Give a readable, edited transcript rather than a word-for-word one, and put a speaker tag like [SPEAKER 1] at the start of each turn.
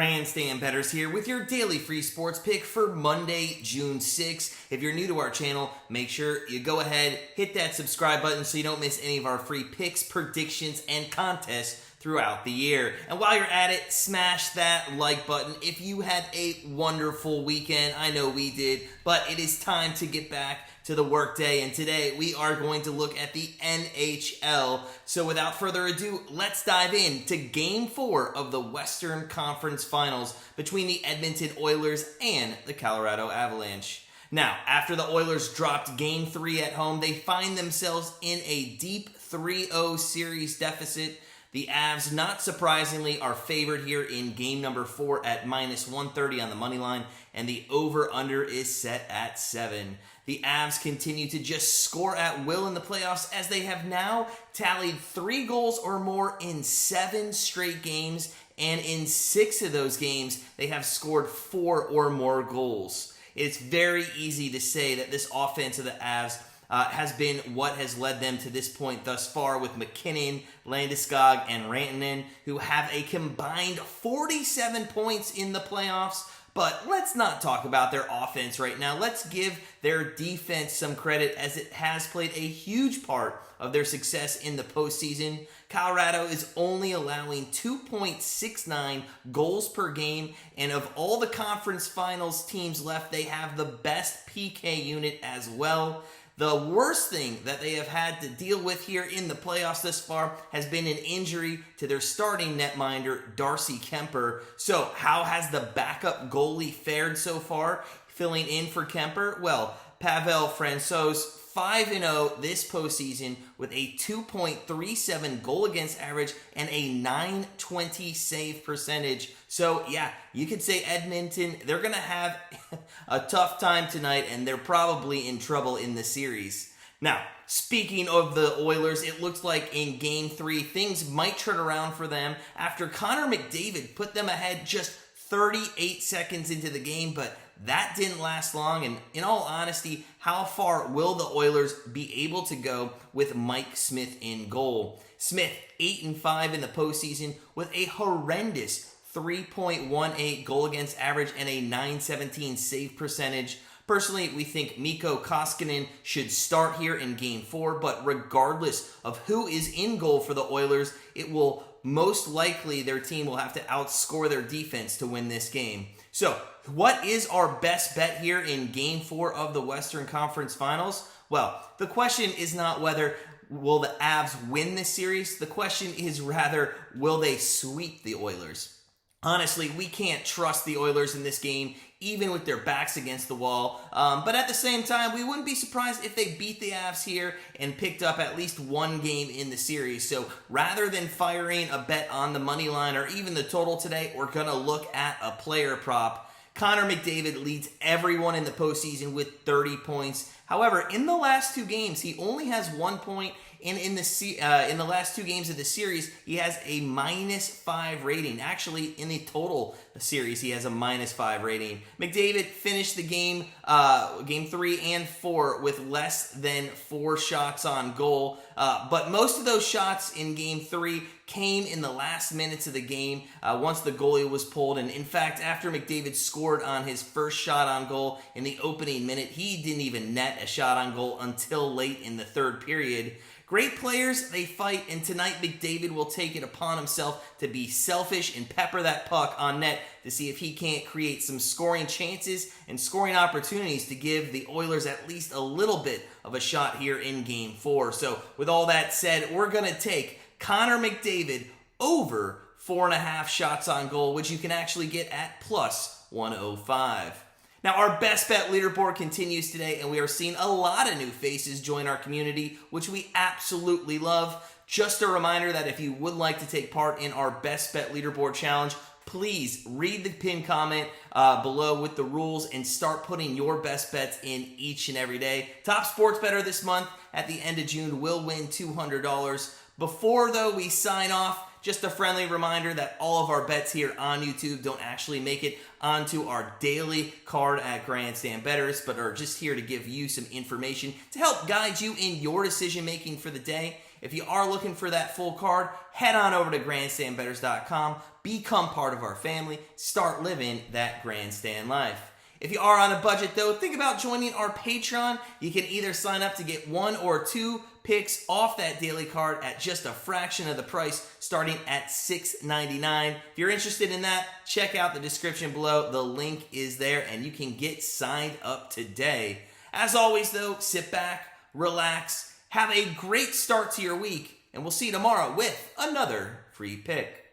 [SPEAKER 1] Grandstand Bettors here with your daily free sports pick for Monday, June 6th. If you're new to our channel, make sure you go ahead, hit that subscribe button so you don't miss any of our free picks, predictions, and contests throughout the year. And while you're at it, smash that like button if you had a wonderful weekend. I know we did, but it is time to get back to the workday, and today we are going to look at the NHL. So without further ado, let's dive into Game 4 of the Western Conference Finals between the Edmonton Oilers and the Colorado Avalanche. Now, after the Oilers dropped Game 3 at home, they find themselves in a deep 3-0 series deficit. The Avs, not surprisingly, are favored here in game number 4 at minus 130 on the money line, and the over-under is set at 7. The Avs continue to just score at will in the playoffs as they have now tallied 3 goals or more in 7 straight games, and in 6 of those games, they have scored 4 or more goals. It's very easy to say that this offense of the Avs has been what has led them to this point thus far, with McKinnon, Landeskog, and Rantanen, who have a combined 47 points in the playoffs. But let's not talk about their offense right now. Let's give their defense some credit, as it has played a huge part of their success in the postseason. Colorado is only allowing 2.69 goals per game, and of all the conference finals teams left, they have the best PK unit as well. The worst thing that they have had to deal with here in the playoffs thus far has been an injury to their starting netminder, Darcy Kuemper. So how has the backup goalie fared so far, filling in for Kuemper? Well, Pavel Francouz, 5-0 this postseason with a 2.37 goal against average and a .920 save percentage. So yeah, you could say Edmonton, they're going to have a tough time tonight, and they're probably in trouble in the series. Now, speaking of the Oilers, it looks like in Game 3, things might turn around for them after Connor McDavid put them ahead just 38 seconds into the game, but that didn't last long. And in all honesty, how far will the Oilers be able to go with Mike Smith in goal? Smith, 8-5 in the postseason with a horrendous 3.18 goal against average and a .917 save percentage. Personally, we think Mikko Koskinen should start here in Game 4, but regardless of who is in goal for the Oilers, it will most likely their team will have to outscore their defense to win this game. So, what is our best bet here in Game 4 of the Western Conference Finals? Well, the question is not whether will the Avs win this series. The question is rather, will they sweep the Oilers? Honestly, we can't trust the Oilers in this game, even with their backs against the wall. But at the same time, we wouldn't be surprised if they beat the Avs here and picked up at least one game in the series. So rather than firing a bet on the money line or even the total today, we're going to look at a player prop. Connor McDavid leads everyone in the postseason with 30 points. However, in the last 2 games, he only has 1 point. And in the last 2 games of the series, he has a -5 rating. Actually, in the total series, he has a -5 rating. McDavid finished the game 3 and 4 with less than 4 shots on goal. But most of those shots in Game 3 came in the last minutes of the game once the goalie was pulled. And in fact, after McDavid scored on his first shot on goal in the opening minute, he didn't even net a shot on goal until late in the third period. Great players, they fight, and tonight McDavid will take it upon himself to be selfish and pepper that puck on net to see if he can't create some scoring chances and scoring opportunities to give the Oilers at least a little bit of a shot here in Game 4. So with all that said, we're going to take Connor McDavid over 4.5 shots on goal, which you can actually get at +105. Now, our best bet leaderboard continues today, and we are seeing a lot of new faces join our community, which we absolutely love. Just a reminder that if you would like to take part in our best bet leaderboard challenge, please read the pinned comment below with the rules and start putting your best bets in each and every day. Top sports bettor this month at the end of June will win $200. Before, though, we sign off, just a friendly reminder that all of our bets here on YouTube don't actually make it onto our daily card at Grandstand Bettors, but are just here to give you some information to help guide you in your decision making for the day. If you are looking for that full card, head on over to grandstandbettors.com, become part of our family, start living that Grandstand life. If you are on a budget though, think about joining our Patreon. You can either sign up to get 1 or 2 picks off that daily card at just a fraction of the price, starting at $6.99. If you're interested in that, check out the description below. The link is there and you can get signed up today. As always though, sit back, relax, have a great start to your week, and we'll see you tomorrow with another free pick.